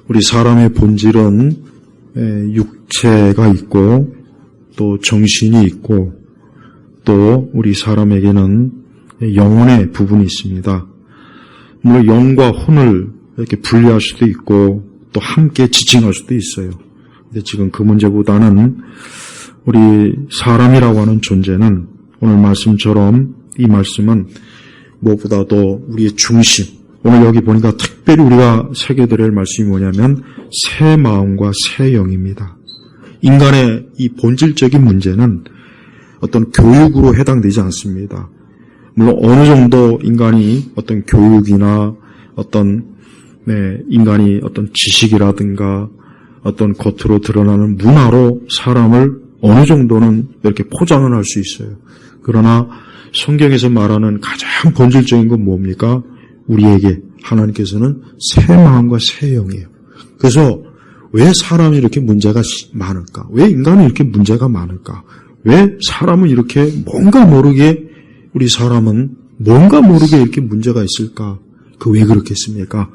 우리 사람의 본질은 육체가 있고 또 정신이 있고 또 우리 사람에게는 영혼의 부분이 있습니다. 물론 영과 혼을 이렇게 분리할 수도 있고 또 함께 지칭할 수도 있어요. 근데 지금 그 문제보다는 우리 사람이라고 하는 존재는 오늘 말씀처럼 이 말씀은 무엇보다도 우리의 중심, 오늘 여기 보니까 특별히 우리가 새겨드릴 말씀이 뭐냐면 새 마음과 새 영입니다. 인간의 이 본질적인 문제는 어떤 교육으로 해당되지 않습니다. 물론 어느 정도 인간이 어떤 교육이나 어떤 인간이 어떤 지식이라든가 어떤 겉으로 드러나는 문화로 사람을 어느 정도는 이렇게 포장을 할 수 있어요. 그러나 성경에서 말하는 가장 본질적인 건 뭡니까? 우리에게 하나님께서는 새 마음과 새 영이에요. 그래서 왜 사람이 이렇게 문제가 많을까? 왜 인간은 이렇게 문제가 많을까? 왜 사람은 이렇게 뭔가 모르게 우리 사람은 뭔가 모르게 이렇게 문제가 있을까? 그 왜 그렇겠습니까?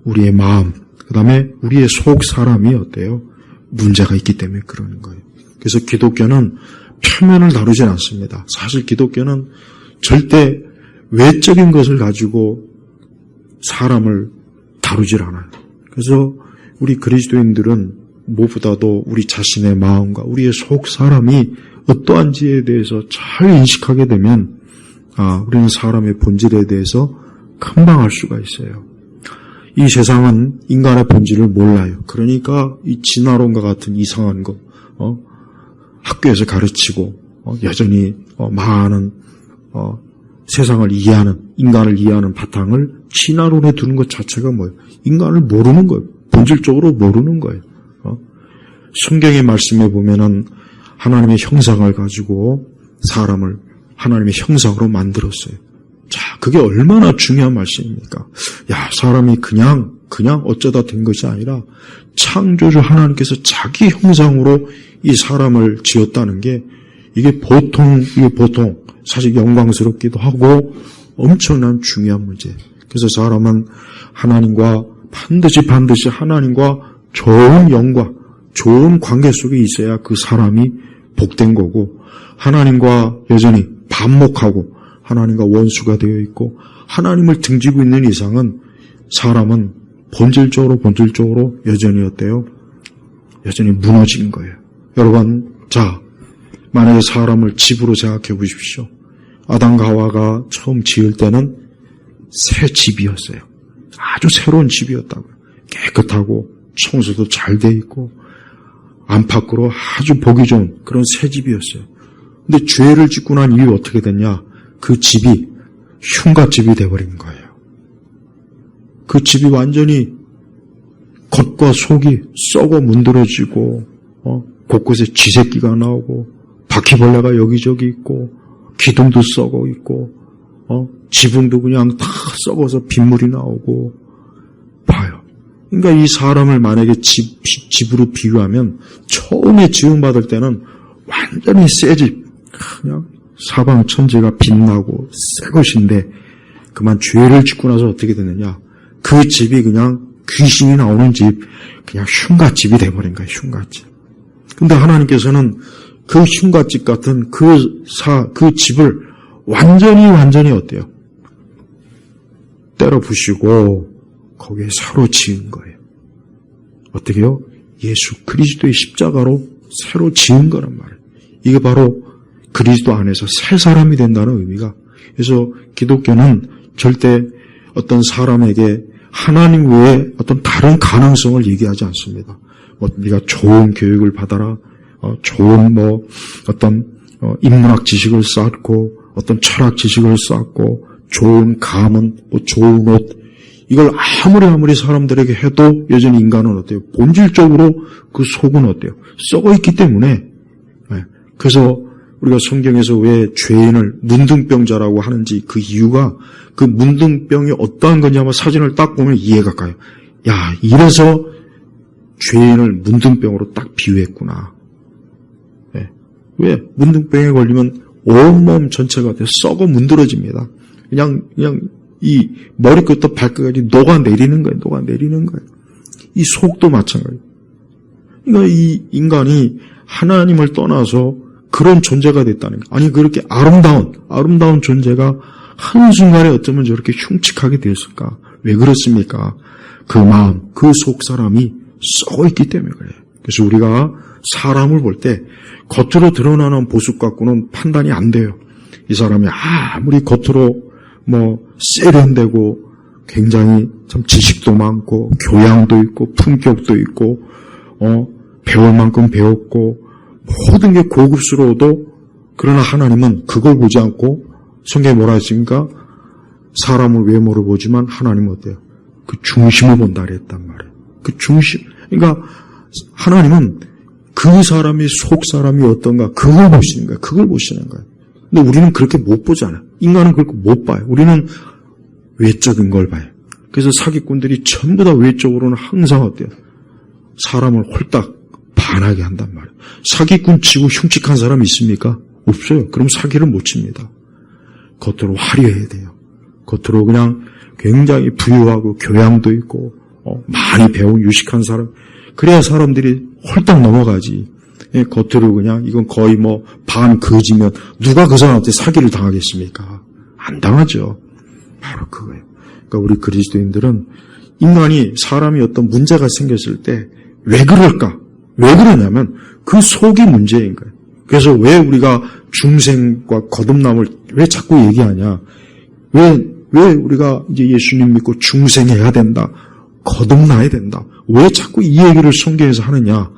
우리의 마음, 그 다음에 우리의 속 사람이 어때요? 문제가 있기 때문에 그러는 거예요. 그래서 기독교는 표면을 다루지 않습니다. 사실 기독교는 절대 외적인 것을 가지고 사람을 다루질 않아요. 그래서 우리 그리스도인들은 무엇보다도 우리 자신의 마음과 우리의 속 사람이 어떠한지에 대해서 잘 인식하게 되면 우리는 사람의 본질에 대해서 금방 알 수가 있어요. 이 세상은 인간의 본질을 몰라요. 그러니까 이 진화론과 같은 이상한 거 학교에서 가르치고 여전히 많은 세상을 이해하는, 인간을 이해하는 바탕을 진화론에 두는 것 자체가 뭐예요? 인간을 모르는 거예요. 본질적으로 모르는 거예요. 성경의 말씀에 보면은 하나님의 형상을 가지고 사람을 하나님의 형상으로 만들었어요. 자, 그게 얼마나 중요한 말씀입니까? 사람이 그냥 어쩌다 된 것이 아니라 창조주 하나님께서 자기 형상으로 이 사람을 지었다는 게 이게 보통 사실 영광스럽기도 하고 엄청난 중요한 문제예요. 그래서 사람은 하나님과 반드시 하나님과 좋은 영과 좋은 관계 속에 있어야 그 사람이 복된 거고, 하나님과 여전히 반목하고 하나님과 원수가 되어 있고 하나님을 등지고 있는 이상은 사람은 본질적으로 여전히 어때요? 여전히 무너진 거예요. 여러분, 만약에 사람을 집으로 생각해 보십시오. 아담과 하와가 처음 지을 때는 새 집이었어요. 아주 새로운 집이었다고요. 깨끗하고 청소도 잘 돼 있고 안팎으로 아주 보기 좋은 그런 새 집이었어요. 근데 죄를 짓고 난 이후에 어떻게 됐냐? 그 집이 흉갓집이 돼버린 거예요. 그 집이 완전히 겉과 속이 썩어 문드러지고 곳곳에 쥐새끼가 나오고 바퀴벌레가 여기저기 있고 기둥도 썩어 있고 지붕도 그냥 다 썩어서 빗물이 나오고 봐요. 그러니까 이 사람을 만약에 집으로 비유하면 처음에 지음받을 때는 완전히 새 집, 그냥 사방 천지가 빛나고 새 것인데 그만 죄를 짓고 나서 어떻게 되느냐? 그 집이 그냥 귀신이 나오는 집, 그냥 흉갓집이 돼버린 거예요. 흉갓집. 근데 하나님께서는 그 흉갓집 같은 그 집을 완전히 어때요? 때려 부시고 거기에 새로 지은 거예요. 어떻게요? 예수 그리스도의 십자가로 새로 지은 거란 말이에요. 이게 바로 그리스도 안에서 새 사람이 된다는 의미가. 그래서 기독교는 절대 어떤 사람에게 하나님 외에 어떤 다른 가능성을 얘기하지 않습니다. 네가 좋은 교육을 받아라, 좋은 어떤 인문학 지식을 쌓고 어떤 철학 지식을 쌓고 좋은 가문, 좋은 옷, 이걸 아무리 사람들에게 해도 여전히 인간은 어때요? 본질적으로 그 속은 어때요? 썩어 있기 때문에. 그래서 우리가 성경에서 왜 죄인을 문둥병자라고 하는지 그 이유가 그 문둥병이 어떠한 거냐면 사진을 딱 보면 이해가 가요. 이래서 죄인을 문둥병으로 딱 비유했구나. 왜? 문둥병에 걸리면 온몸 전체가 썩어 문드러집니다. 그냥 이 머리끝부터 발끝까지 녹아내리는 거예요. 이 속도 마찬가지예요. 그러니까 이 인간이 하나님을 떠나서 그런 존재가 됐다는 거. 아니 그렇게 아름다운 존재가 한순간에 어쩌면 저렇게 흉측하게 되었을까? 왜 그렇습니까? 그 마음, 그 속 사람이 썩어 있기 때문에 그래요. 그래서 우리가 사람을 볼 때 겉으로 드러나는 모습 갖고는 판단이 안 돼요. 이 사람이 아무리 겉으로 세련되고 굉장히 참 지식도 많고 교양도 있고 품격도 있고 배울 만큼 배웠고 모든 게 고급스러워도 그러나 하나님은 그걸 보지 않고 성경에 뭐라 했습니까? 사람을 외모를 보지만 하나님은 어때요? 그 중심을 본다 그랬단 말이에요. 그 중심. 그러니까 하나님은 그 사람의 속 사람이 어떤가 그걸 보시는 거예요. 그걸 보시는 거예요. 근데 우리는 그렇게 못 보잖아요. 인간은 그렇게 못 봐요. 우리는 외적인 걸 봐요. 그래서 사기꾼들이 전부 다 외적으로는 항상 어때요? 사람을 홀딱 반하게 한단 말이에요. 사기꾼 치고 흉측한 사람 있습니까? 없어요. 그럼 사기를 못 칩니다. 겉으로 화려해야 돼요. 겉으로 그냥 굉장히 부유하고 교양도 있고 많이 배운 유식한 사람, 그래야 사람들이 홀딱 넘어가지. 겉으로 그냥 이건 거의 반 거지면 누가 그 사람한테 사기를 당하겠습니까? 안 당하죠. 바로 그거예요. 그러니까 우리 그리스도인들은 인간이 사람이 어떤 문제가 생겼을 때 왜 그럴까? 왜 그러냐면 그 속이 문제인 거예요. 그래서 왜 우리가 중생과 거듭남을 왜 자꾸 얘기하냐? 왜 우리가 이제 예수님 믿고 중생해야 된다? 거듭나야 된다. 왜 자꾸 이 얘기를 성경에서 하느냐?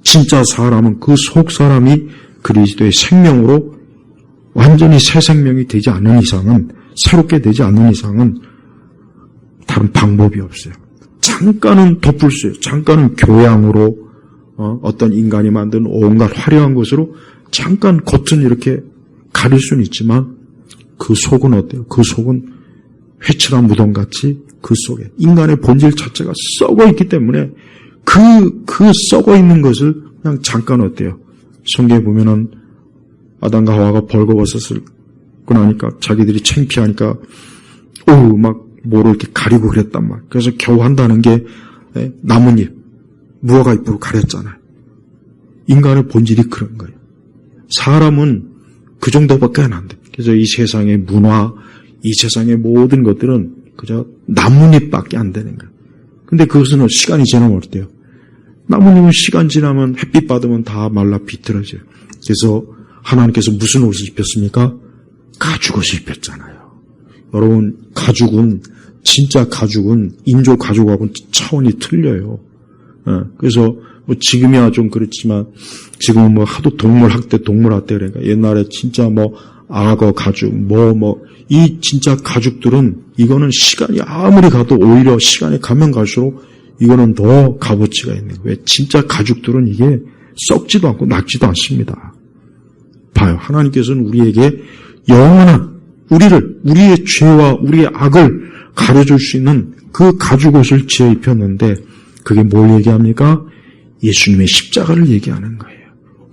진짜 사람은 그 속 사람이 그리스도의 생명으로 완전히 새 생명이 되지 않는 이상은, 새롭게 되지 않는 이상은 다른 방법이 없어요. 잠깐은 덮을 수 있어요. 잠깐은 교양으로 어떤 인간이 만든 온갖 화려한 것으로 잠깐 겉은 이렇게 가릴 수는 있지만 그 속은 어때요? 그 속은 회칠한 무덤같이 그 속에 인간의 본질 자체가 썩어 있기 때문에 그 썩어 있는 것을 그냥 잠깐 어때요? 성경에 보면은 아담과 하와가 벌거벗었을 거 나니까 자기들이 창피하니까 막 뭐를 이렇게 가리고 그랬단 말이에요. 그래서 겨우 한다는 게 나뭇잎, 무화과 잎으로 가렸잖아요. 인간의 본질이 그런 거예요. 사람은 그 정도밖에 안 돼. 그래서 이 세상의 문화, 이 세상의 모든 것들은 그저 나뭇잎밖에 안 되는 거예요. 근데 그것은 시간이 지나면 어때요? 나뭇잎은 시간 지나면 햇빛 받으면 다 말라 비틀어져요. 그래서 하나님께서 무슨 옷을 입혔습니까? 가죽옷을 입혔잖아요. 여러분, 진짜 가죽은 인조 가죽하고는 차원이 틀려요. 그래서 지금이야 좀 그렇지만 지금은 하도 동물학대 그러니까 옛날에 진짜 악어 가죽 이 진짜 가죽들은 이거는 시간이 아무리 가도 오히려 시간이 가면 갈수록 이거는 더 값어치가 있는 거예요. 왜? 진짜 가죽들은 이게 썩지도 않고 낡지도 않습니다. 봐요. 하나님께서는 우리에게 영원한 우리의 죄와 우리의 악을 가려줄 수 있는 그 가죽옷을 지어 입혔는데 그게 뭘 얘기합니까? 예수님의 십자가를 얘기하는 거예요.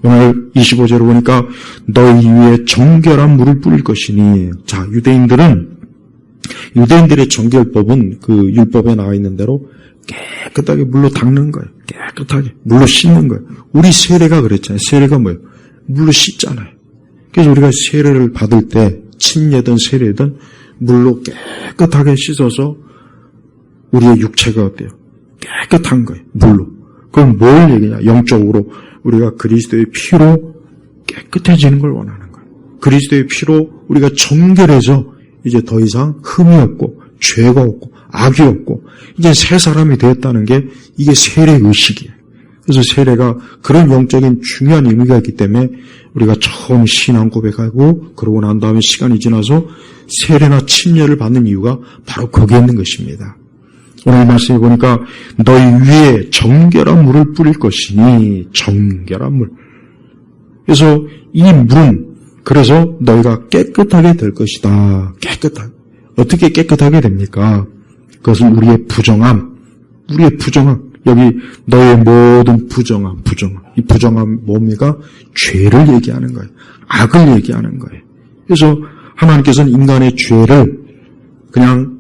오늘 25절을 보니까 너희 위에 정결한 물을 뿌릴 것이니. 자, 유대인들의 정결법은 그 율법에 나와 있는 대로 깨끗하게 물로 닦는 거예요. 깨끗하게 물로 씻는 거예요. 우리 세례가 그랬잖아요. 세례가 뭐예요? 물로 씻잖아요. 그래서 우리가 세례를 받을 때 침례든 세례든 물로 깨끗하게 씻어서 우리의 육체가 어때요? 깨끗한 거예요. 물로. 그럼 뭘 얘기냐? 영적으로 우리가 그리스도의 피로 깨끗해지는 걸 원하는 거예요. 그리스도의 피로 우리가 정결해서 이제 더 이상 흠이 없고 죄가 없고 악이 없고 이제 새 사람이 되었다는 게 이게 세례 의식이에요. 그래서 세례가 그런 영적인 중요한 의미가 있기 때문에 우리가 처음 신앙 고백하고 그러고 난 다음에 시간이 지나서 세례나 침례를 받는 이유가 바로 거기에 있는 것입니다. 오늘 말씀에 보니까 너희 위에 정결한 물을 뿌릴 것이니. 정결한 물. 그래서 이 물은 그래서 너희가 깨끗하게 될 것이다. 깨끗하게. 어떻게 깨끗하게 됩니까? 그것은 우리의 부정함. 여기 너의 모든 부정함. 이 부정함 뭡니까? 죄를 얘기하는 거예요. 악을 얘기하는 거예요. 그래서 하나님께서는 인간의 죄를 그냥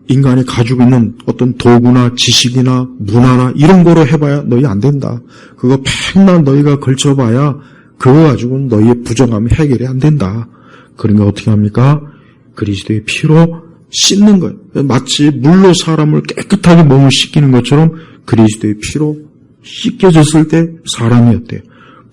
인간이 가지고 있는 어떤 도구나 지식이나 문화나 이런 거로 해봐야 너희 안 된다. 그거 맨날 너희가 걸쳐봐야 그거 가지고는 너희의 부정함이 해결이 안 된다. 그러니까 어떻게 합니까? 그리스도의 피로 씻는 거예요. 마치 물로 사람을 깨끗하게 몸을 씻기는 것처럼 그리스도의 피로 씻겨졌을 때 사람이 어때요?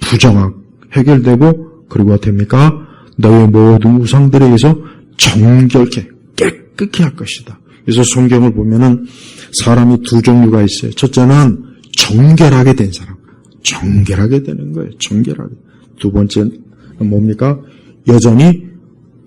부정함 해결되고, 그리고 어떻습니까? 너희의 모든 우상들에게서 정결케 깨끗게 할 것이다. 그래서 성경을 보면은 사람이 두 종류가 있어요. 첫째는 정결하게 된 사람. 정결하게 되는 거예요. 정결하게. 두 번째는 뭡니까? 여전히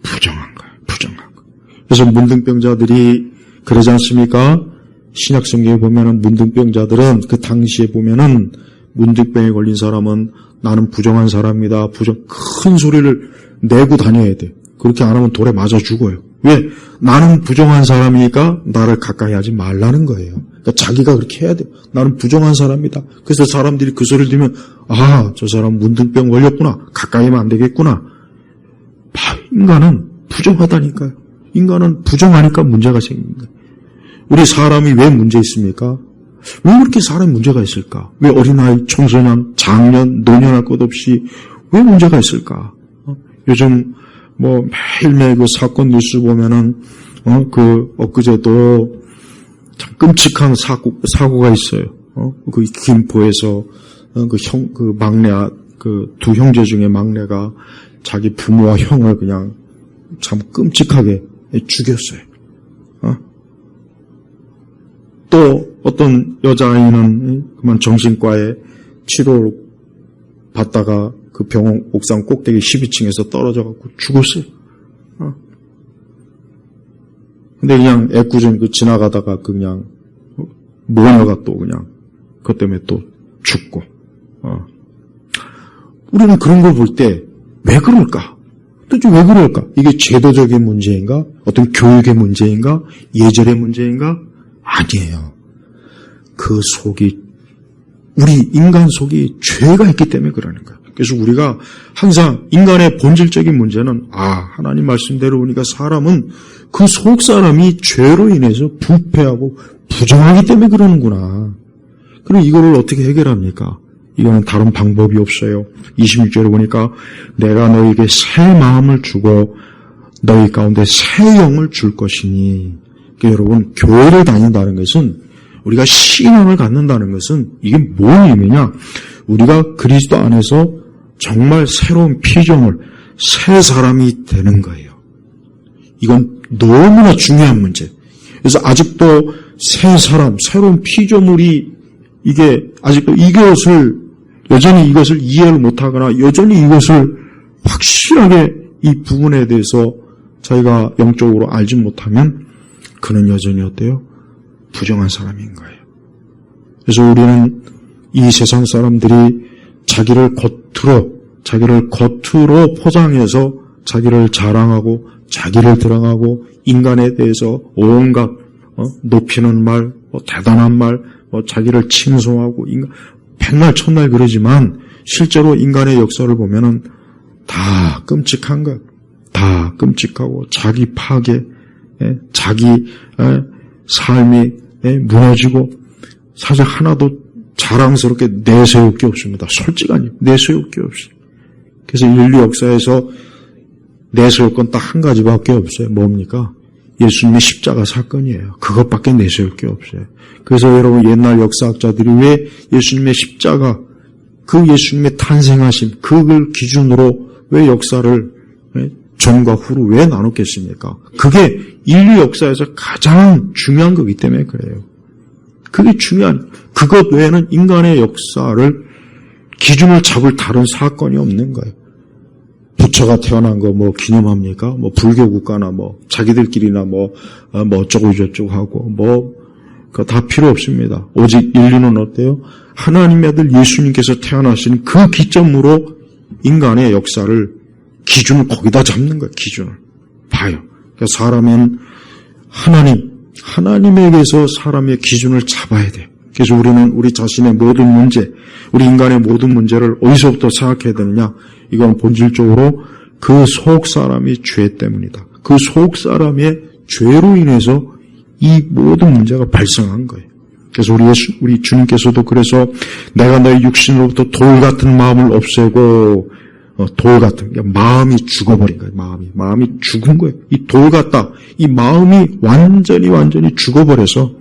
부정한 거예요. 부정한 거. 그래서 문둥병자들이 그러지 않습니까? 신약 성경에 보면은 문둥병자들은 그 당시에 보면은 문둥병에 걸린 사람은 나는 부정한 사람이다. 큰 소리를 내고 다녀야 돼. 그렇게 안 하면 돌에 맞아 죽어요. 왜? 나는 부정한 사람이니까 나를 가까이 하지 말라는 거예요. 그러니까 자기가 그렇게 해야 돼요. 나는 부정한 사람이다. 그래서 사람들이 그 소리를 들으면 아, 저 사람 문둥병 걸렸구나. 가까이 하면 안 되겠구나. 인간은 부정하다니까요. 인간은 부정하니까 문제가 생긴 거예요. 우리 사람이 왜 문제 있습니까? 왜 그렇게 사람이 문제가 있을까? 왜 어린아이, 청소년, 장년, 노년할 것 없이 왜 문제가 있을까? 요즘 매일매일 그 사건 뉴스 보면은 엊그제도 참 끔찍한 사고가 있어요. 그 김포에서 그 막내 두 형제 중에 막내가 자기 부모와 형을 그냥 참 끔찍하게 죽였어요. 또 어떤 여자아이는 그만 정신과에 치료를 받다가 그 병원 옥상 꼭대기 12층에서 떨어져갖고 죽었어요. 근데 그냥 애꿎은 지나가다가 그냥 모녀가 또 그냥 그것 때문에 또 죽고. 우리는 그런 걸 볼 때 왜 그럴까? 도대체 왜 그럴까? 이게 제도적인 문제인가? 어떤 교육의 문제인가? 예절의 문제인가? 아니에요. 그 속이, 우리 인간 속이 죄가 있기 때문에 그러는 거예요. 그래서 우리가 항상 인간의 본질적인 문제는 하나님 말씀대로 보니까 사람은 그 속 사람이 죄로 인해서 부패하고 부정하기 때문에 그러는구나. 그럼 이거를 어떻게 해결합니까? 이거는 다른 방법이 없어요. 26절에 보니까 내가 너에게 새 마음을 주고 너희 가운데 새 영을 줄 것이니. 그러니까 여러분, 교회를 다닌다는 것은, 우리가 신앙을 갖는다는 것은 이게 뭔 의미냐? 우리가 그리스도 안에서 정말 새로운 피조물, 새 사람이 되는 거예요. 이건 너무나 중요한 문제. 그래서 아직도 새 사람, 새로운 피조물이 이게 아직도 여전히 이것을 이해를 못하거나 여전히 이것을 확실하게 이 부분에 대해서 저희가 영적으로 알지 못하면 그는 여전히 어때요? 부정한 사람인 거예요. 그래서 우리는 이 세상 사람들이 자기를 겉으로 포장해서 자기를 자랑하고 자기를 드러나고 인간에 대해서 온갖 높이는 말, 대단한 말, 자기를 칭송하고 백날 천날 그러지만 실제로 인간의 역사를 보면은 다 끔찍한 것, 다 끔찍하고 자기 파괴, 자기 삶이 무너지고 사실 하나도 자랑스럽게 내세울 게 없습니다. 솔직하니 내세울 게 없어요. 그래서 인류 역사에서 내세울 건 딱 한 가지밖에 없어요. 뭡니까? 예수님의 십자가 사건이에요. 그것밖에 내세울 게 없어요. 그래서 여러분 옛날 역사학자들이 왜 예수님의 십자가, 그 예수님의 탄생하심, 그걸 기준으로 왜 역사를 전과 후로 왜 나눴겠습니까? 그게 인류 역사에서 가장 중요한 거기 때문에 그래요. 그게 중요한, 그것 외에는 인간의 역사를 기준을 잡을 다른 사건이 없는 거예요. 부처가 태어난 거 기념합니까? 불교 국가나 자기들끼리나 어쩌고 저쩌고 하고 그거 다 필요 없습니다. 오직 인류는 어때요? 하나님의 아들 예수님께서 태어나신 그 기점으로 인간의 역사를 기준을 거기다 잡는 거예요. 기준을 봐요. 그러니까 사람은 하나님에게서 사람의 기준을 잡아야 돼요. 그래서 우리는 우리 자신의 모든 문제, 우리 인간의 모든 문제를 어디서부터 생각해야 되느냐? 이건 본질적으로 그 속 사람이 죄 때문이다. 그 속 사람의 죄로 인해서 이 모든 문제가 발생한 거예요. 그래서 우리 주님께서도 그래서 내가 너의 육신으로부터 돌 같은 마음을 없애고 돌 같은 마음이 죽어버린 거예요. 마음이 죽은 거예요. 이 돌 같다. 이 마음이 완전히 죽어버려서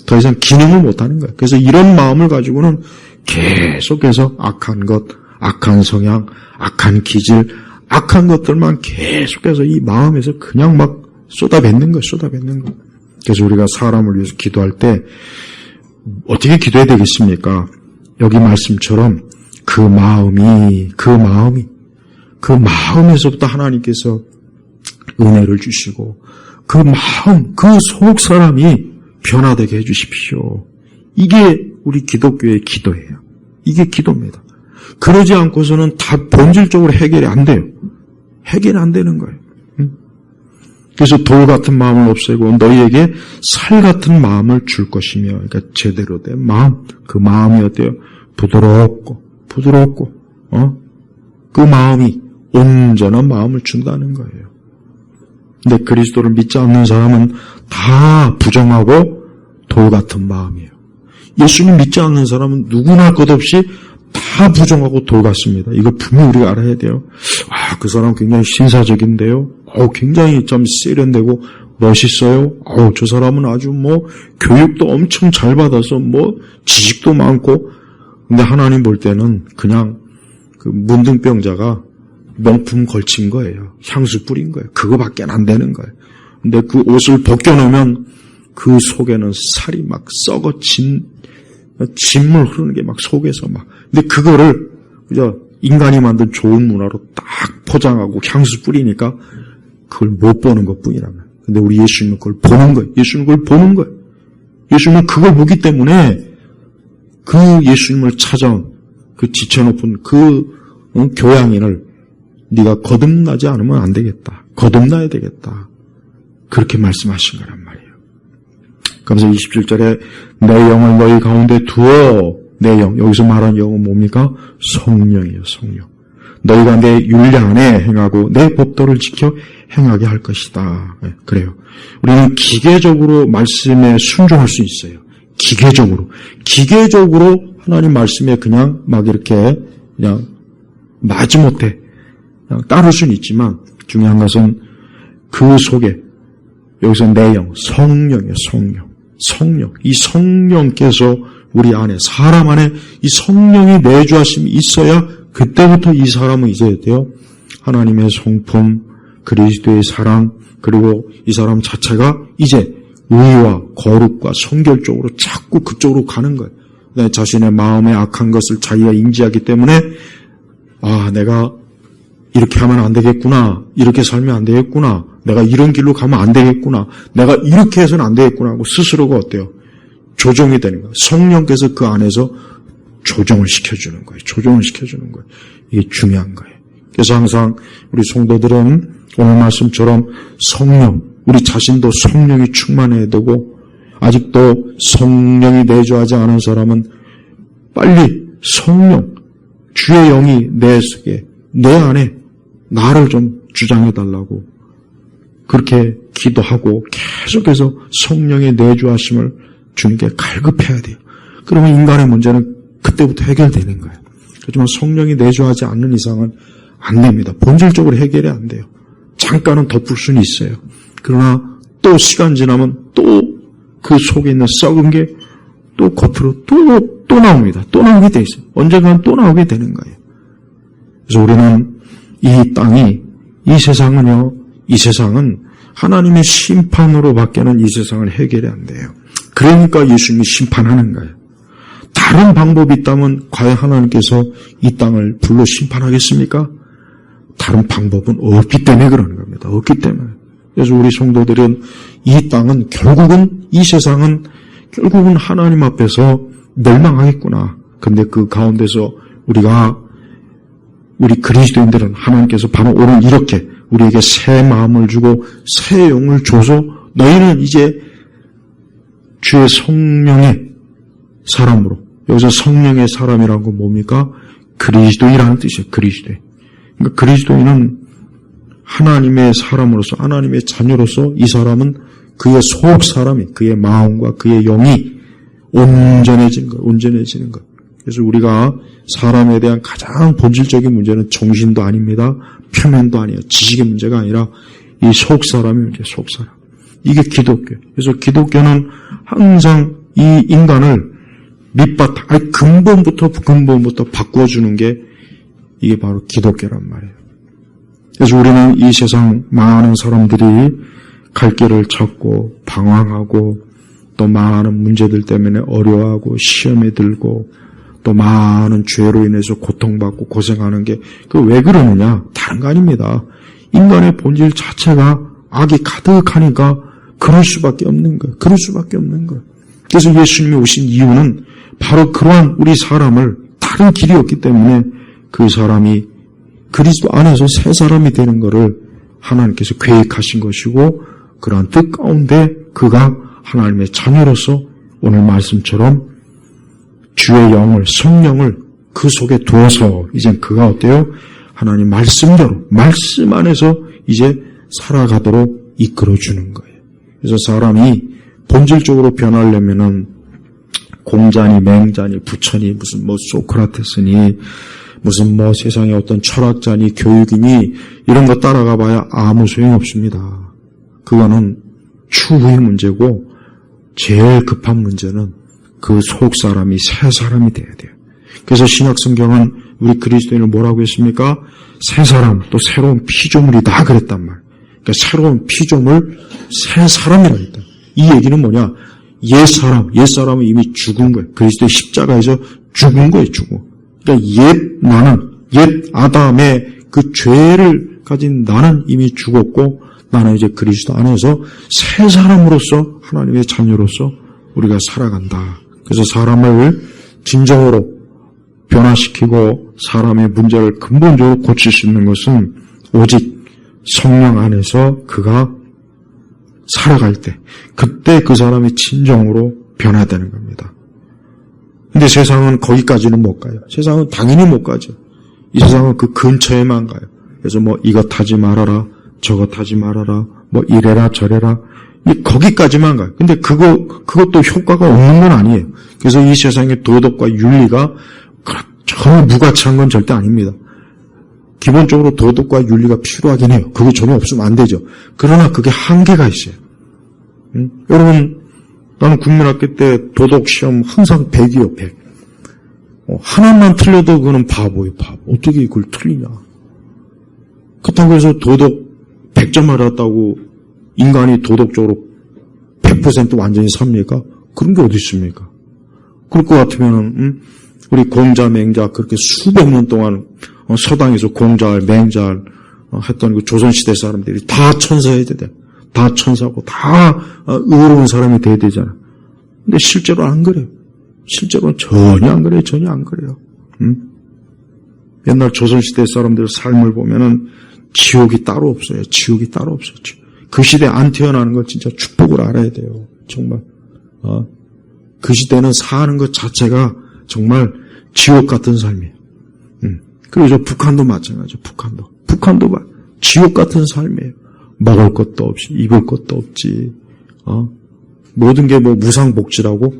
더 이상 기능을 못하는 거예요. 그래서 이런 마음을 가지고는 계속해서 악한 것, 악한 성향, 악한 기질, 악한 것들만 계속해서 이 마음에서 그냥 막 쏟아뱉는 거예요. 그래서 우리가 사람을 위해서 기도할 때 어떻게 기도해야 되겠습니까? 여기 말씀처럼 그 마음에서부터 하나님께서 은혜를 주시고 그 마음, 그 속 사람이 변화되게 해주십시오. 이게 우리 기독교의 기도예요. 이게 기도입니다. 그러지 않고서는 다 본질적으로 해결이 안 돼요. 해결이 안 되는 거예요. 그래서 돌 같은 마음을 없애고 너희에게 살 같은 마음을 줄 것이며, 그러니까 제대로 된 마음, 그 마음이 어때요? 부드럽고, 그 마음이 온전한 마음을 준다는 거예요. 근데 그리스도를 믿지 않는 사람은 다 부정하고 돌 같은 마음이에요. 예수님 믿지 않는 사람은 누구나 것 없이 다 부정하고 돌 같습니다. 이거 분명히 우리가 알아야 돼요. 그 사람 굉장히 신사적인데요. 굉장히 좀 세련되고 멋있어요. 저 사람은 아주 교육도 엄청 잘 받아서 지식도 많고. 근데 하나님 볼 때는 그냥 그 문둥병자가 명품 걸친 거예요. 향수 뿌린 거예요. 그거밖에 안 되는 거예요. 근데 그 옷을 벗겨놓으면 그 속에는 살이 막 썩어 진물 흐르는 게 막 속에서 막. 근데 그거를 그저 인간이 만든 좋은 문화로 딱 포장하고 향수 뿌리니까 그걸 못 보는 것 뿐이라면. 근데 우리 예수님은 그걸 보는 거예요. 예수님은 그걸 보기 때문에 그 예수님을 찾아온 그 지쳐높은 그 교양인을 네가 거듭나지 않으면 안 되겠다. 거듭나야 되겠다. 그렇게 말씀하신 거란 말이에요. 그래서 27절에 내 영을 너희 가운데 두어. 내 영, 여기서 말하는 영은 뭡니까? 성령이에요. 성령. 너희가 내 율례 안에 행하고 내 법도를 지켜 행하게 할 것이다. 네, 그래요. 우리는 기계적으로 말씀에 순종할 수 있어요. 기계적으로 하나님 말씀에 그냥 막 이렇게 그냥 마지못해 그냥 따를 수는 있지만 중요한 것은 그 속에 여기서 내 영, 성령이에요. 성령. 이 성령께서 우리 안에, 사람 안에 이 성령의 내주하심이 있어야 그때부터 이 사람은 이제 돼요. 하나님의 성품, 그리스도의 사랑, 그리고 이 사람 자체가 이제 의와 거룩과 성결 쪽으로 자꾸 그쪽으로 가는 거예요. 내 자신의 마음에 악한 것을 자기가 인지하기 때문에 내가 이렇게 하면 안 되겠구나. 이렇게 살면 안 되겠구나. 내가 이런 길로 가면 안 되겠구나. 내가 이렇게 해서는 안 되겠구나 하고 스스로가 어때요? 조정이 되는 거예요. 성령께서 그 안에서 조정을 시켜주는 거예요. 이게 중요한 거예요. 그래서 항상 우리 성도들은 오늘 말씀처럼 성령, 우리 자신도 성령이 충만해야 되고, 아직도 성령이 내주하지 않은 사람은 빨리 성령, 주의 영이 내 속에, 내 안에 나를 좀 주장해달라고 그렇게 기도하고 계속해서 성령의 내주하심을 주님께 갈급해야 돼요. 그러면 인간의 문제는 그때부터 해결되는 거예요. 하지만 성령이 내주하지 않는 이상은 안 됩니다. 본질적으로 해결이 안 돼요. 잠깐은 덮을 수는 있어요. 그러나 또 시간 지나면 또 그 속에 있는 썩은 게 또 겉으로 또 나옵니다. 또 나오게 돼 있어요. 언젠가는 또 나오게 되는 거예요. 그래서 우리는 이 땅이, 이 세상은 하나님의 심판으로 밖에는 이 세상을 해결이 안 돼요. 그러니까 예수님이 심판하는 거예요. 다른 방법이 있다면 과연 하나님께서 이 땅을 불로 심판하겠습니까? 다른 방법은 없기 때문에 그러는 겁니다. 없기 때문에. 그래서 우리 성도들은 이 땅은 이 세상은 결국은 하나님 앞에서 멸망하겠구나. 근데 그 가운데서 우리 그리스도인들은 하나님께서 바로 오늘 이렇게 우리에게 새 마음을 주고 새 영을 줘서 너희는 이제 주의 성령의 사람으로, 여기서 성령의 사람이라는 건 뭡니까? 그리스도인이라는 뜻이에요. 그리스도인. 그러니까 그리스도인은 하나님의 사람으로서, 하나님의 자녀로서 이 사람은 그의 속 사람이, 그의 마음과 그의 영이 온전해지는 것. 그래서 우리가 사람에 대한 가장 본질적인 문제는 정신도 아닙니다. 표면도 아니에요. 지식의 문제가 아니라 이 속 사람이 문제, 속 사람. 이게 기독교. 그래서 기독교는 항상 이 인간을 밑바탕, 아니 근본부터 바꿔주는 게 이게 바로 기독교란 말이에요. 그래서 우리는 이 세상 많은 사람들이 갈 길을 찾고 방황하고 또 많은 문제들 때문에 어려워하고 시험에 들고 또 많은 죄로 인해서 고통받고 고생하는 게 그 왜 그러느냐? 다른 거 아닙니다. 인간의 본질 자체가 악이 가득하니까 그럴 수밖에 없는 거예요. 그래서 예수님이 오신 이유는 바로 그러한 우리 사람을 다른 길이 없기 때문에 그 사람이 그리스도 안에서 새 사람이 되는 것을 하나님께서 계획하신 것이고 그러한 뜻 가운데 그가 하나님의 자녀로서 오늘 말씀처럼 주의 영을, 성령을 그 속에 두어서 이제 그가 어때요? 하나님 말씀대로, 말씀 안에서 이제 살아가도록 이끌어주는 거예요. 그래서 사람이 본질적으로 변하려면은 공자니, 맹자니, 부처니, 무슨 소크라테스니, 무슨 세상에 어떤 철학자니, 교육이니, 이런 거 따라가 봐야 아무 소용없습니다. 그거는 추후의 문제고, 제일 급한 문제는 그 속 사람이 새 사람이 돼야 돼요. 그래서 신약 성경은 우리 그리스도인을 뭐라고 했습니까? 새 사람, 또 새로운 피조물이다 그랬단 말이에요. 그러니까 새로운 피조물, 새 사람이라 했다. 이 얘기는 뭐냐? 옛 사람은 이미 죽은 거예요. 그리스도의 십자가에서 죽은 거예요, 죽은. 그러니까 옛 아담의 그 죄를 가진 나는 이미 죽었고, 나는 이제 그리스도 안에서 새 사람으로서, 하나님의 자녀로서 우리가 살아간다. 그래서 사람을 진정으로 변화시키고 사람의 문제를 근본적으로 고칠 수 있는 것은 오직 성령 안에서 그가 살아갈 때, 그때 그 사람이 진정으로 변화되는 겁니다. 근데 세상은 거기까지는 못 가요. 세상은 당연히 못 가죠. 이 세상은 그 근처에만 가요. 그래서 이것 하지 말아라, 저것 하지 말아라, 이래라 저래라, 거기까지만 가요. 근데 그것도 효과가 없는 건 아니에요. 그래서 이 세상의 도덕과 윤리가 전혀 무가치한 건 절대 아닙니다. 기본적으로 도덕과 윤리가 필요하긴 해요. 그게 전혀 없으면 안 되죠. 그러나 그게 한계가 있어요. 여러분, 나는 국민학교 때 도덕시험 항상 100이요, 100. 하나만 틀려도 그거는 바보예요, 바보. 어떻게 이걸 틀리냐. 그렇다고 해서 도덕 100점 맞았다고 인간이 도덕적으로 100% 완전히 삽니까? 그런 게 어디 있습니까? 그럴 것 같으면은, 우리 공자, 맹자, 그렇게 수백 년 동안 서당에서 공자할, 맹자할 했던 그 조선시대 사람들이 다 천사해야 돼. 다 천사고, 다 의로운 사람이 돼야 되잖아. 근데 실제로 안 그래요. 실제로는 전혀 안 그래요. 전혀 안 그래요. 옛날 조선시대 사람들의 삶을 보면은 지옥이 따로 없어요. 지옥이 따로 없었죠. 그 시대에 안 태어나는 걸 진짜 축복을 알아야 돼요. 정말. 그 시대는 사는 것 자체가 정말 지옥 같은 삶이에요. 그리고 저 북한도 마찬가지죠. 북한도 지옥 같은 삶이에요. 먹을 것도 없이, 입을 것도 없지. 모든 게 무상복지라고?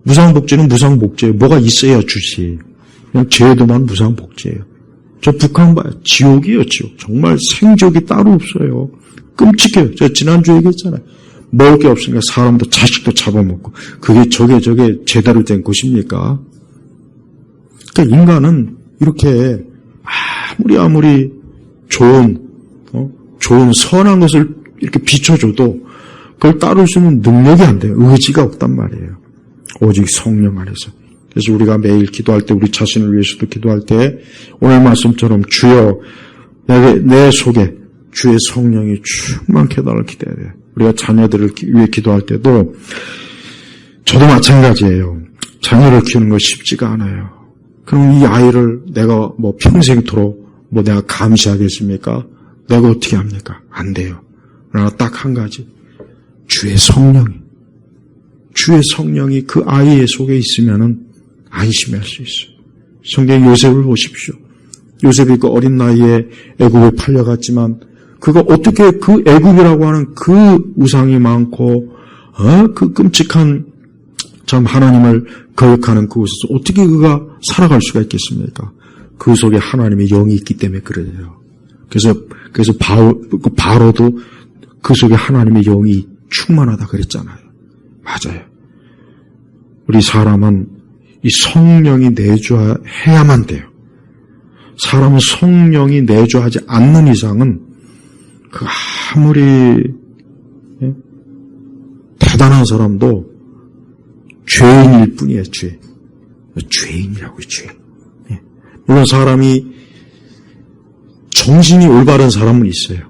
무상복지는 무상복지예요. 뭐가 있어야 주지. 그냥 제도만 무상복지예요. 저 북한 봐요. 지옥이에요, 지옥. 정말 생지옥이 따로 없어요. 끔찍해요. 저 지난주에 얘기했잖아요. 먹을 게 없으니까 사람도 자식도 잡아먹고. 저게 제대로 된 곳입니까? 그러니까 인간은 이렇게 아무리 좋은 선한 것을 이렇게 비춰줘도 그걸 따를 수 있는 능력이 안 돼요. 의지가 없단 말이에요. 오직 성령 안에서. 그래서 우리가 매일 기도할 때, 우리 자신을 위해서도 기도할 때 오늘 말씀처럼 주여 내 속에 주의 성령이 충만케 해달라고 기도해야 돼요. 우리가 자녀들을 위해 기도할 때도 저도 마찬가지예요. 자녀를 키우는 거 쉽지가 않아요. 그럼 이 아이를 내가 평생토록 내가 감시하겠습니까? 내가 어떻게 합니까? 안 돼요. 그러나 딱 한 가지. 주의 성령이 그 아이의 속에 있으면은 안심할 수 있어요. 성경 요셉을 보십시오. 요셉이 그 어린 나이에 애굽에 팔려갔지만 그가 어떻게 그 애굽이라고 하는 그 우상이 많고 그 끔찍한 참 하나님을 거역하는 그곳에서 어떻게 그가 살아갈 수가 있겠습니까? 그 속에 하나님의 영이 있기 때문에 그래요. 그래서 바로도 그 속에 하나님의 영이 충만하다 그랬잖아요. 맞아요. 우리 사람은 이 성령이 내주해야만 돼요. 사람은 성령이 내주하지 않는 이상은 그 아무리 대단한 사람도 죄인일 뿐이에요. 죄인이라고요. 죄. 물론 사람이 정신이 올바른 사람은 있어요.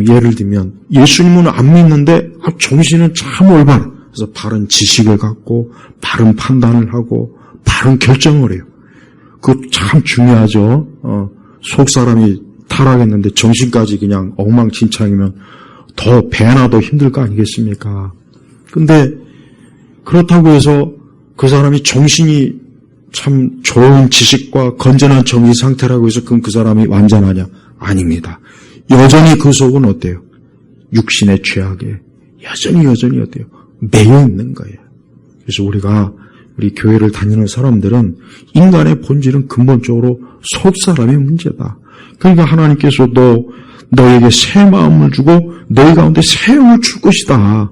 예를 들면 예수님은 안 믿는데 정신은 참 올바른, 그래서 바른 지식을 갖고 바른 판단을 하고 바른 결정을 해요. 그거 참 중요하죠. 속 사람이 타락했는데 정신까지 그냥 엉망진창이면 더 배나 더 힘들 거 아니겠습니까? 근데 그렇다고 해서 그 사람이 정신이 참 좋은 지식과 건전한 정신 상태라고 해서 그럼 그 사람이 완전하냐? 아닙니다. 여전히 그 속은 어때요? 육신의 죄악에 여전히 어때요? 매여 있는 거예요. 그래서 우리 교회를 다니는 사람들은 인간의 본질은 근본적으로 속 사람의 문제다. 그러니까 하나님께서도 너에게 새 마음을 주고 너희 가운데 새 영을 줄 것이다.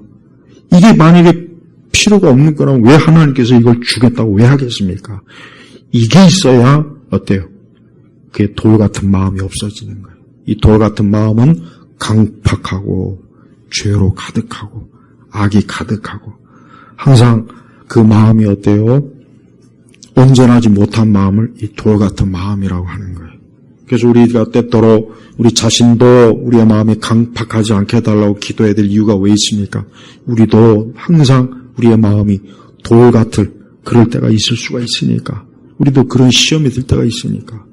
이게 만약에 필요가 없는 거라면 왜 하나님께서 이걸 주겠다고 왜 하겠습니까? 이게 있어야 어때요? 그게 돌 같은 마음이 없어지는 거예요. 이 돌 같은 마음은 강팍하고 죄로 가득하고 악이 가득하고 항상 그 마음이 어때요? 온전하지 못한 마음을 이 돌 같은 마음이라고 하는 거예요. 그래서 우리가 때때로 우리 자신도 우리의 마음이 강팍하지 않게 해달라고 기도해야 될 이유가 왜 있습니까? 우리도 항상 우리의 마음이 돌 같을 그럴 때가 있을 수가 있으니까, 우리도 그런 시험이 들 때가 있으니까.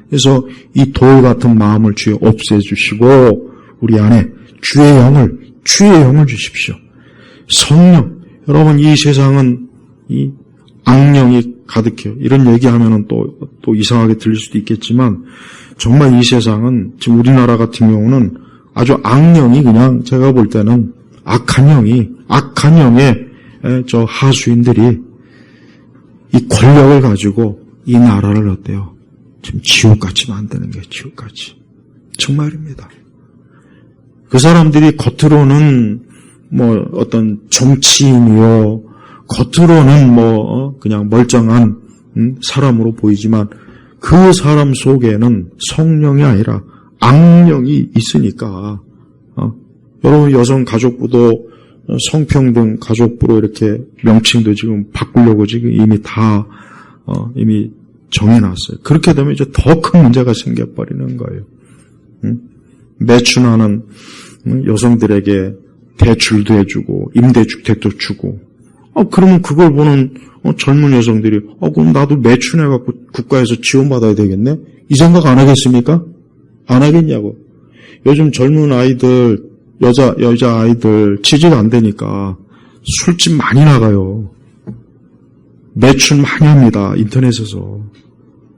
그래서 이 돌 같은 마음을 주여 없애주시고 우리 안에 주의 영을 주십시오. 성령. 여러분, 이 세상은 이 악령이 가득해요. 이런 얘기하면은 또 이상하게 들릴 수도 있겠지만 정말 이 세상은 지금 우리나라 같은 경우는 아주 악령이 그냥 제가 볼 때는 악한 영의 저 하수인들이 이 권력을 가지고 이 나라를 어때요? 지금 지옥같이 만드는 게 지옥같이. 정말입니다. 그 사람들이 겉으로는 뭐 어떤 정치인이요, 겉으로는 그냥 멀쩡한 사람으로 보이지만 그 사람 속에는 성령이 아니라 악령이 있으니까. 여러분, 여성 가족부도 성평등 가족부로 이렇게 명칭도 지금 바꾸려고 지금 이미 다 이미 정해놨어요. 그렇게 되면 이제 더 큰 문제가 생겨버리는 거예요. 매춘하는 여성들에게 대출도 해주고 임대주택도 주고, 그러면 그걸 보는 젊은 여성들이 그럼 나도 매춘해갖고 국가에서 지원받아야 되겠네? 이 생각 안 하겠습니까? 안 하겠냐고. 요즘 젊은 아이들, 여자 아이들 취직 안 되니까 술집 많이 나가요. 매춘 많이 합니다. 인터넷에서.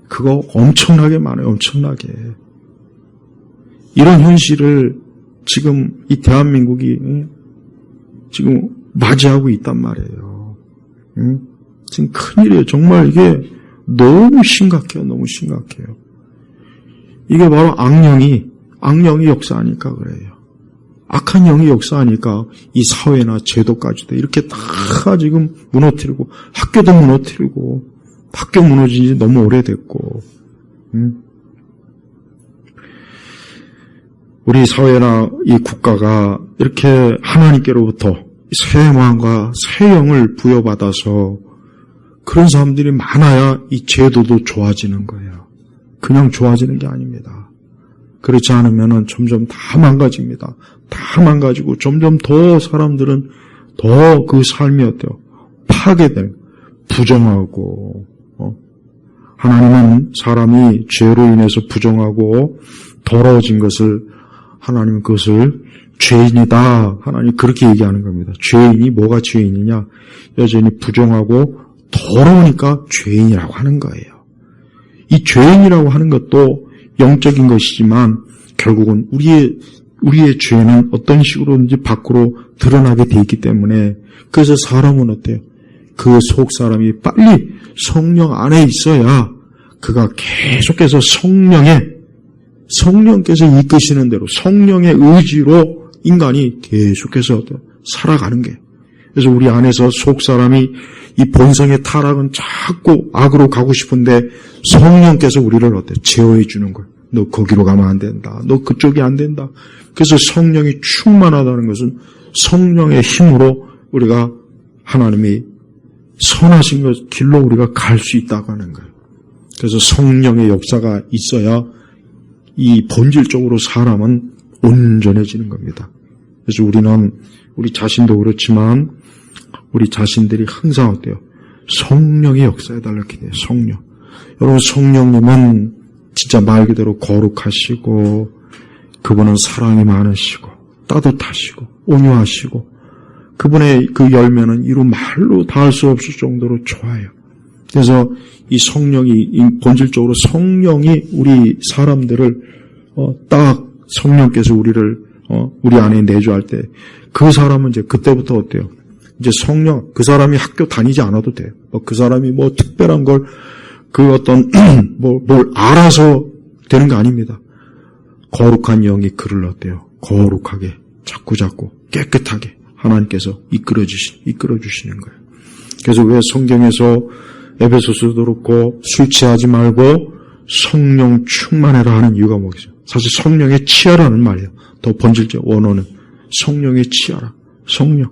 그거 엄청나게 많아요. 엄청나게. 이런 현실을 지금 이 대한민국이 지금 맞이하고 있단 말이에요. 지금 큰일이에요. 정말 이게 너무 심각해요. 너무 심각해요. 이게 바로 악령이 역사하니까 그래요. 악한 영이 역사하니까 이 사회나 제도까지도 이렇게 다 지금 무너뜨리고, 학교도 무너뜨리고, 학교 무너진 지 너무 오래됐고, 우리 사회나 이 국가가 이렇게 하나님께로부터 새 마음과 새 영을 부여받아서 그런 사람들이 많아야 이 제도도 좋아지는 거예요. 그냥 좋아지는 게 아닙니다. 그렇지 않으면은 점점 다 망가집니다. 다 망가지고 점점 더 사람들은 더 그 삶이 어때요? 파괴되는, 부정하고, 하나님은 사람이 죄로 인해서 부정하고 더러워진 것을, 하나님은 그것을 죄인이다. 하나님 그렇게 얘기하는 겁니다. 죄인이 뭐가 죄인이냐? 여전히 부정하고 더러우니까 죄인이라고 하는 거예요. 이 죄인이라고 하는 것도 영적인 것이지만 결국은 우리의 죄는 어떤 식으로든지 밖으로 드러나게 돼 있기 때문에 그래서 사람은 어때요? 그 속 사람이 빨리 성령 안에 있어야 그가 계속해서 성령께서 이끄시는 대로 성령의 의지로 인간이 계속해서 살아가는 게. 그래서 우리 안에서 속 사람이 이 본성의 타락은 자꾸 악으로 가고 싶은데 성령께서 우리를 제어해 주는 거예요. 너 거기로 가면 안 된다. 너 그쪽이 안 된다. 그래서 성령이 충만하다는 것은 성령의 힘으로 우리가 하나님이 선하신 것 길로 우리가 갈 수 있다고 하는 거예요. 그래서 성령의 역사가 있어야 이 본질적으로 사람은 온전해지는 겁니다. 그래서 우리는 우리 자신도 그렇지만 우리 자신들이 항상 어때요? 성령의 역사에 달렸게 돼요. 성령. 여러분 성령님은 진짜 말 그대로 거룩하시고 그분은 사랑이 많으시고 따뜻하시고 온유하시고 그분의 그 열매는 이루 말로 닿을 수 없을 정도로 좋아요. 그래서 이 성령이 본질적으로 성령이 우리 사람들을 딱 성령께서 우리를 우리 안에 내주할 때 그 사람은 이제 그때부터 어때요? 이제 성령 그 사람이 학교 다니지 않아도 돼요. 그 사람이 뭐 특별한 걸 그 어떤 뭘 알아서 되는 거 아닙니다. 거룩한 영이 그를 어때요? 거룩하게 자꾸 깨끗하게 하나님께서 이끌어 주시는 거예요. 그래서 왜 성경에서 에베소서도 그렇고 술 취하지 말고 성령 충만해라 하는 이유가 뭐겠어요? 사실 성령의 치하라는 말이에요. 더 본질적 원어는 성령의 치하라. 성령.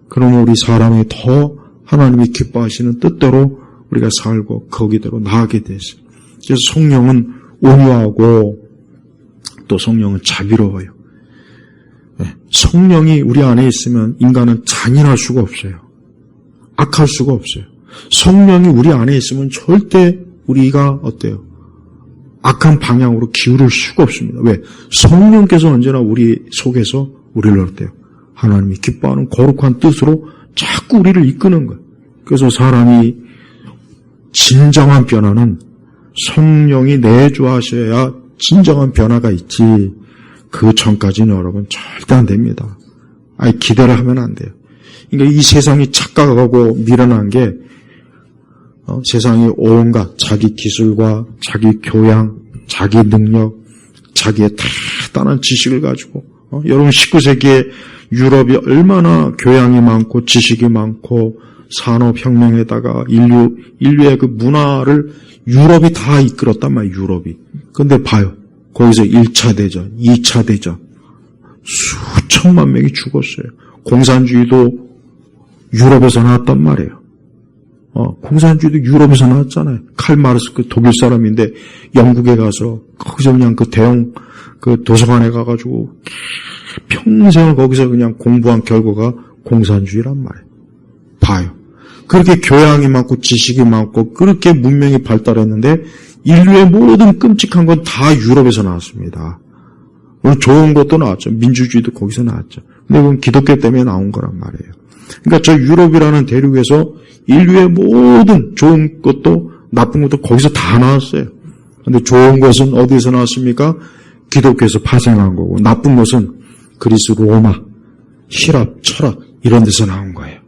그러면 우리 사람이 더 하나님이 기뻐하시는 뜻대로 우리가 살고 거기대로 나아가게 되죠. 그래서 성령은 온유하고 또 성령은 자비로워요. 성령이 우리 안에 있으면 인간은 잔인할 수가 없어요. 악할 수가 없어요. 성령이 우리 안에 있으면 절대 우리가 어때요? 악한 방향으로 기울일 수가 없습니다. 왜? 성령께서 언제나 우리 속에서 우리를 어때요? 하나님이 기뻐하는 거룩한 뜻으로 자꾸 우리를 이끄는 거예요. 그래서 사람이 진정한 변화는 성령이 내주하셔야 진정한 변화가 있지 그 전까지는 여러분 절대 안 됩니다. 아니 기대를 하면 안 돼요. 그러니까 이 세상이 착각하고 미련한 게 세상이 온갖 자기 기술과 자기 교양, 자기 능력, 자기의 탄탄한 지식을 가지고 여러분 19세기에 유럽이 얼마나 교양이 많고 지식이 많고 산업혁명에다가 인류의 그 문화를 유럽이 다 이끌었단 말이에요. 유럽이. 근데 봐요. 거기서 1차 대전, 2차 대전 수천만 명이 죽었어요. 공산주의도 유럽에서 나왔단 말이에요. 공산주의도 유럽에서 나왔잖아요. 칼 마르스 그 독일 사람인데 영국에 가서 거기서 그냥 그 대형 그 도서관에 가가지고 평생을 거기서 그냥 공부한 결과가 공산주의란 말이에요. 봐요. 그렇게 교양이 많고 지식이 많고 그렇게 문명이 발달했는데 인류의 모든 끔찍한 건 다 유럽에서 나왔습니다. 물론 좋은 것도 나왔죠. 민주주의도 거기서 나왔죠. 근데 그건 기독교 때문에 나온 거란 말이에요. 그러니까 저 유럽이라는 대륙에서 인류의 모든 좋은 것도 나쁜 것도 거기서 다 나왔어요. 근데 좋은 것은 어디에서 나왔습니까? 기독교에서 파생한 거고 나쁜 것은 그리스, 로마,希腊, 철학 이런 데서 나온 거예요.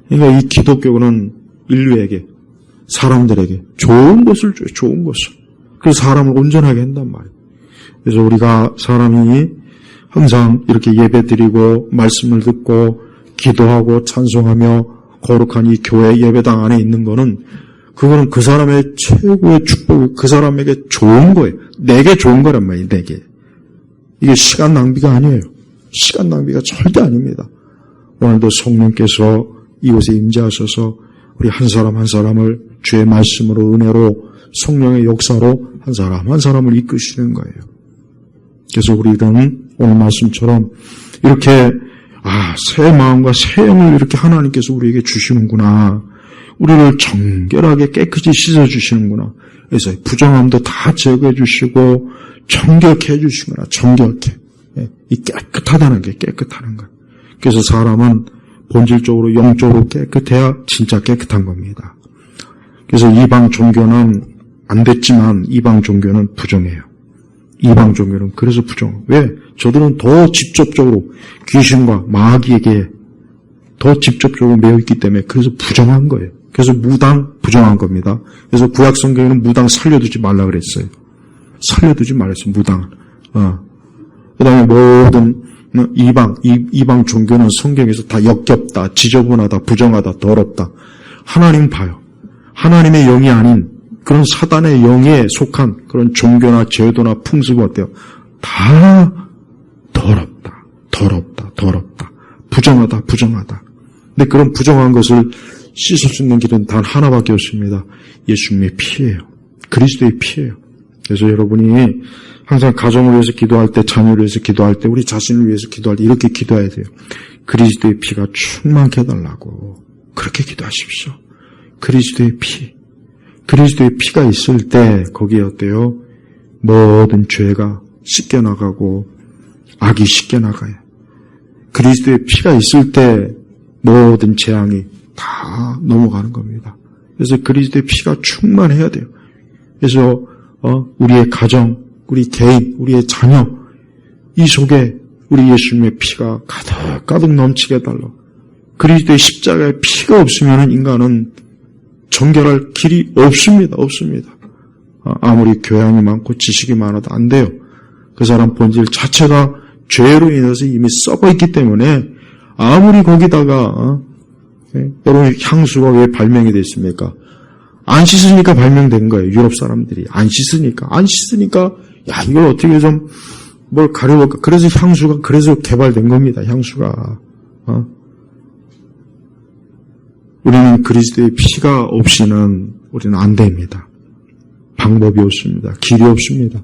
그러니까 이 기독교는 인류에게 사람들에게 좋은 것을 줘요. 좋은 것을. 그래서 사람을 온전하게 한단 말이에요. 그래서 우리가 사람이 항상 이렇게 예배드리고 말씀을 듣고 기도하고 찬송하며 거룩한 이 교회 예배당 안에 있는 거는 그거는 그 사람의 최고의 축복이 그 사람에게 좋은 거예요. 내게 좋은 거란 말이에요. 내게. 이게 시간 낭비가 아니에요. 시간 낭비가 절대 아닙니다. 오늘도 성령께서 이곳에 임재하셔서 우리 한 사람 한 사람을 주의 말씀으로 은혜로 성령의 역사로 한 사람 한 사람을 이끄시는 거예요. 그래서 우리는 오늘 말씀처럼 이렇게 새 마음과 새 영을 이렇게 하나님께서 우리에게 주시는구나. 우리를 정결하게 깨끗이 씻어주시는구나. 그래서 부정함도 다 제거해 주시고 정결케 해주시구나. 정결케. 이 깨끗하다는 게 깨끗하는 거예요. 그래서 사람은 본질적으로 영적으로 깨끗해야 진짜 깨끗한 겁니다. 그래서 이방 종교는 안 됐지만 이방 종교는 부정해요. 이방 종교는 그래서 부정. 왜? 저들은 더 직접적으로 귀신과 마귀에게 더 직접적으로 매여 있기 때문에 그래서 부정한 거예요. 그래서 무당 부정한 겁니다. 그래서 구약 성경에는 무당 살려두지 말라 그랬어요. 살려두지 말랬어요. 무당은. 그다음에 모든 이방 종교는 성경에서 다 역겹다, 지저분하다, 부정하다, 더럽다. 하나님 봐요. 하나님의 영이 아닌 그런 사단의 영에 속한 그런 종교나 제도나 풍습이 어때요? 다 더럽다, 더럽다, 더럽다. 부정하다, 부정하다. 근데 그런 부정한 것을 씻을 수 있는 길은 단 하나밖에 없습니다. 예수님의 피예요. 그리스도의 피예요. 그래서 여러분이 항상 가정을 위해서 기도할 때, 자녀를 위해서 기도할 때, 우리 자신을 위해서 기도할 때 이렇게 기도해야 돼요. 그리스도의 피가 충만케 해달라고. 그렇게 기도하십시오. 그리스도의 피. 그리스도의 피가 있을 때 거기에 어때요? 모든 죄가 씻겨나가고 악이 씻겨나가요. 그리스도의 피가 있을 때 모든 재앙이 다 넘어가는 겁니다. 그래서 그리스도의 피가 충만해야 돼요. 그래서 우리의 가정, 우리 개인, 우리의 자녀 이 속에 우리 예수님의 피가 가득 넘치게 해달라고. 그리스도의 십자가의 피가 없으면 인간은 정결할 길이 없습니다. 없습니다. 아무리 교양이 많고 지식이 많아도 안 돼요. 그 사람 본질 자체가 죄로 인해서 이미 썩어 있기 때문에 아무리 거기다가 여러분 향수가 왜 발명이 됐습니까? 안 씻으니까 발명된 거예요. 유럽 사람들이 안 씻으니까 야 이걸 어떻게 좀 뭘 가려볼까? 그래서 향수가 그래서 개발된 겁니다. 향수가 우리는 그리스도의 피가 없이는 우리는 안 됩니다. 방법이 없습니다. 길이 없습니다.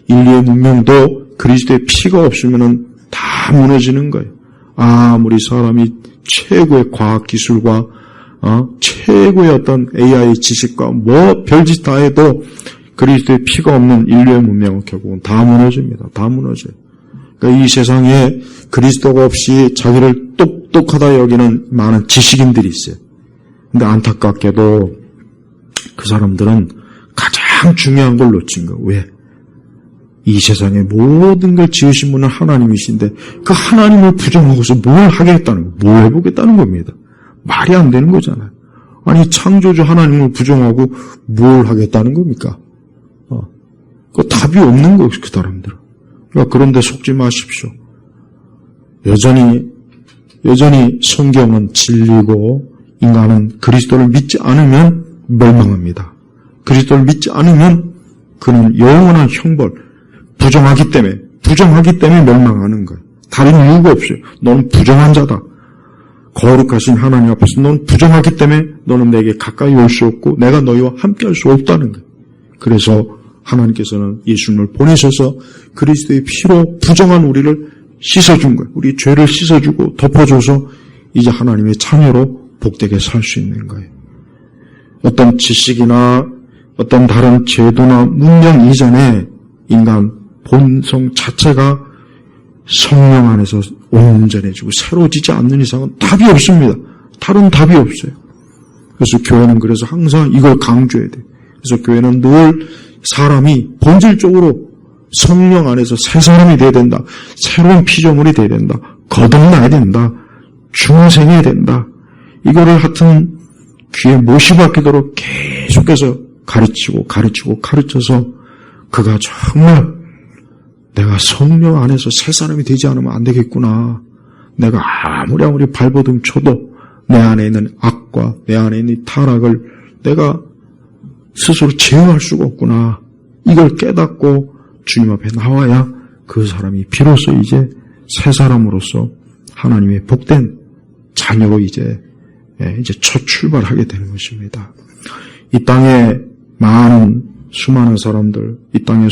인류의 문명도 그리스도의 피가 없으면은 다 무너지는 거예요. 아무리 사람이 최고의 과학기술과 최고의 어떤 AI 지식과 뭐 별짓 다 해도 그리스도의 피가 없는 인류의 문명은 결국은 다 무너집니다. 다 무너져요. 그러니까 이 세상에 그리스도가 없이 자기를 똑똑하다 여기는 많은 지식인들이 있어요. 근데 안타깝게도 그 사람들은 가장 중요한 걸 놓친 거예요. 왜? 이 세상의 모든 걸 지으신 분은 하나님이신데 그 하나님을 부정하고서 뭘 하겠다는 거예요. 뭘 해보겠다는 겁니다. 말이 안 되는 거잖아요. 아니 창조주 하나님을 부정하고 뭘 하겠다는 겁니까? 그 답이 없는 거예요. 그 사람들은. 그러니까 그런데 속지 마십시오. 여전히 성경은 진리고 인간은 그리스도를 믿지 않으면 멸망합니다. 그리스도를 믿지 않으면 그는 영원한 형벌, 부정하기 때문에 멸망하는 거예요. 다른 이유가 없어요. 너는 부정한 자다. 거룩하신 하나님 앞에서 너는 부정하기 때문에 너는 내게 가까이 올 수 없고 내가 너희와 함께 할 수 없다는 거예요. 그래서 하나님께서는 예수님을 보내셔서 그리스도의 피로 부정한 우리를 씻어준 거예요. 우리 죄를 씻어주고 덮어줘서 이제 하나님의 자녀로 복되게 살 수 있는 거예요. 어떤 지식이나 어떤 다른 제도나 문명 이전에 인간 본성 자체가 성령 안에서 온전해지고 새로워지지 않는 이상은 답이 없습니다. 다른 답이 없어요. 그래서 교회는 그래서 항상 이걸 강조해야 돼요. 그래서 교회는 늘 사람이 본질적으로 성령 안에서 새 사람이 돼야 된다. 새로운 피조물이 돼야 된다. 거듭나야 된다. 중생해야 된다. 이거를 하여튼 귀에 못이 박히도록 계속해서 가르쳐서 그가 정말 내가 성령 안에서 새 사람이 되지 않으면 안 되겠구나. 내가 아무리 발버둥 쳐도 내 안에 있는 악과 내 안에 있는 타락을 내가 스스로 제어할 수가 없구나. 이걸 깨닫고 주님 앞에 나와야 그 사람이 비로소 이제 새 사람으로서 하나님의 복된 자녀로 이제 첫 출발하게 되는 것입니다. 이 땅에 수많은 사람들, 이 땅에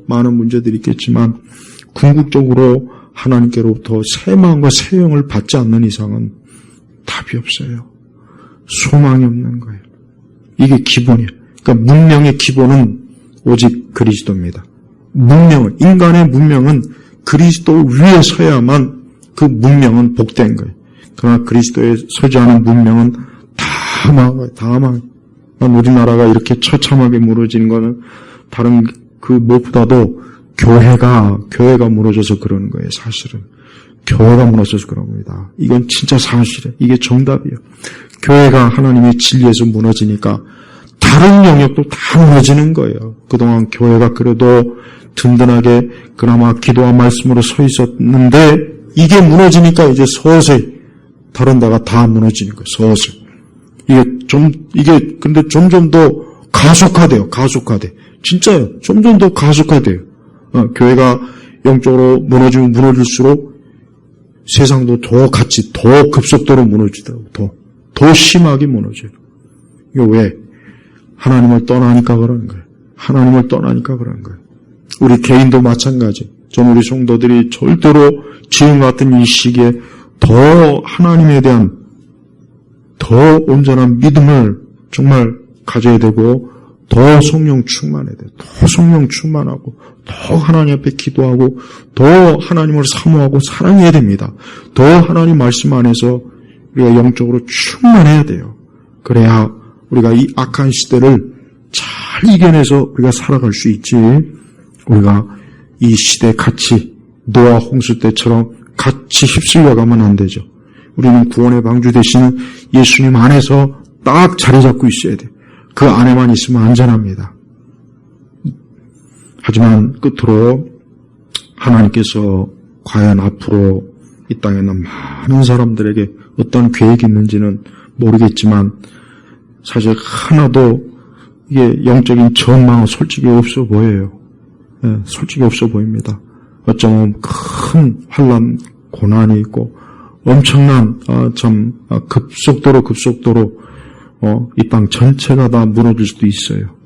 많은 문제들이 있겠지만 궁극적으로 하나님께로부터 새 마음과 새 영을 받지 않는 이상은 답이 없어요. 소망이 없는 거예요. 이게 기본이에요. 그러니까 문명의 기본은 오직 그리스도입니다. 인간의 문명은 그리스도 위에 서야만 그 문명은 복된 거예요. 그러나 그리스도에 서지 않은 문명은 다 망해요. 다 망해요. 우리나라가 이렇게 처참하게 무너지는 거는 다른 그 무엇보다도 교회가 무너져서 그러는 거예요, 사실은. 교회가 무너져서 그런 겁니다. 이건 진짜 사실이에요. 이게 정답이에요. 교회가 하나님의 진리에서 무너지니까 다른 영역도 다 무너지는 거예요. 그동안 교회가 그래도 든든하게 그나마 기도와 말씀으로 서 있었는데 이게 무너지니까 이제 서서히 다른 데가 다 무너지는 거예요. 서서히. 근데 점점 더 가속화돼요. 진짜요. 점점 더 가속화돼요. 교회가 영적으로 무너지면 무너질수록 세상도 더 급속도로 무너지더라고요. 더 심하게 무너져요. 이거 왜? 하나님을 떠나니까 그러는 거예요. 우리 개인도 마찬가지. 우리 성도들이 절대로 지금 같은 이 시기에 더 하나님에 대한 더 온전한 믿음을 정말 가져야 되고 더 성령 충만해야 돼요. 더 성령 충만하고 더 하나님 앞에 기도하고 더 하나님을 사모하고 사랑해야 됩니다. 더 하나님 말씀 안에서 우리가 영적으로 충만해야 돼요. 그래야 우리가 이 악한 시대를 잘 이겨내서 우리가 살아갈 수 있지. 우리가 이 시대에 같이 노아 홍수 때처럼 같이 휩쓸려가면 안 되죠. 우리는 구원의 방주 되시는 예수님 안에서 딱 자리 잡고 있어야 돼요. 그 안에만 있으면 안전합니다. 하지만 끝으로 하나님께서 과연 앞으로 이 땅에 있는 많은 사람들에게 어떤 계획이 있는지는 모르겠지만 사실 하나도 이게 영적인 전망은 솔직히 없어 보여요. 솔직히 없어 보입니다. 어쩌면 큰 환난, 고난이 있고 엄청난 급속도로 이 땅 전체가 다 무너질 수도 있어요.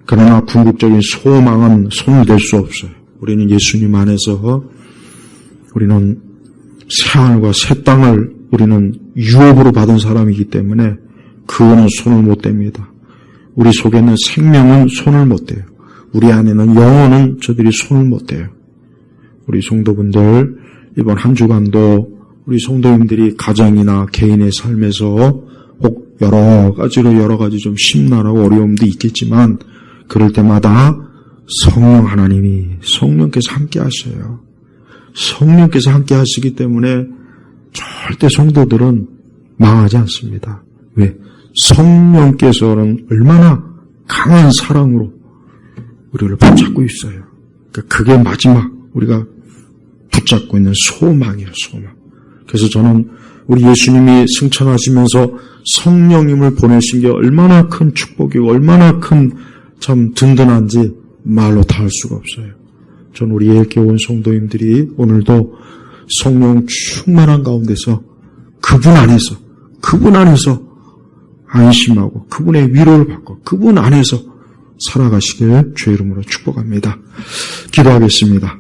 그러나 궁극적인 소망은 손을 댈 수 없어요. 우리는 예수님 안에서 우리는 새하늘과 새 땅을 우리는 유업으로 받은 사람이기 때문에 그거는 손을 못 댑니다. 우리 속에 있는 생명은 손을 못 대요. 우리 안에는 영혼은 저들이 손을 못 대요. 우리 성도분들 이번 한 주간도 우리 성도님들이 가정이나 개인의 삶에서 혹 여러 가지 좀 심란하고 어려움도 있겠지만 그럴 때마다 성령께서 함께 하셔요. 성령께서 함께 하시기 때문에 절대 성도들은 망하지 않습니다. 왜? 성령께서는 얼마나 강한 사랑으로 우리를 붙잡고 있어요. 그러니까 그게 마지막 우리가 붙잡고 있는 소망이에요. 소망. 그래서 저는 우리 예수님이 승천하시면서 성령님을 보내신 게 얼마나 큰 축복이고 얼마나 큰 참 든든한지 말로 다 할 수가 없어요. 저는 우리 예일교회 온 성도님들이 오늘도 성령 충만한 가운데서 그분 안에서 안심하고 그분의 위로를 받고 그분 안에서 살아가시길 주의 이름으로 축복합니다. 기도하겠습니다.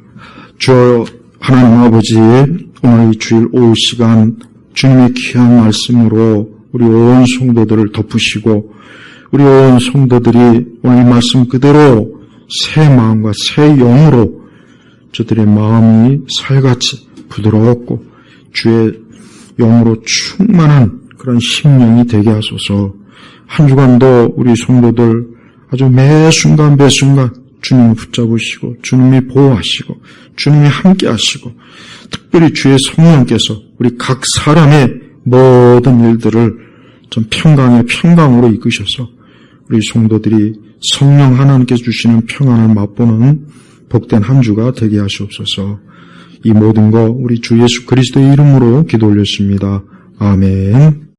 주여 하나님 아버지, 오늘 이 주일 오후 시간 주님의 귀한 말씀으로 우리 온 성도들을 덮으시고 우리 온 성도들이 오늘 이 말씀 그대로 새 마음과 새 영으로 저들의 마음이 살같이 부드럽고 주의 영으로 충만한 그런 심령이 되게 하소서. 한 주간도 우리 성도들 아주 매 순간 주님을 붙잡으시고 주님이 보호하시고 주님이 함께 하시고 특별히 주의 성령께서 우리 각 사람의 모든 일들을 좀 평강으로 이끄셔서 우리 성도들이 성령 하나님께서 주시는 평안을 맛보는 복된 한 주가 되게 하시옵소서. 이 모든 거 우리 주 예수 그리스도의 이름으로 기도 올렸습니다. 아멘.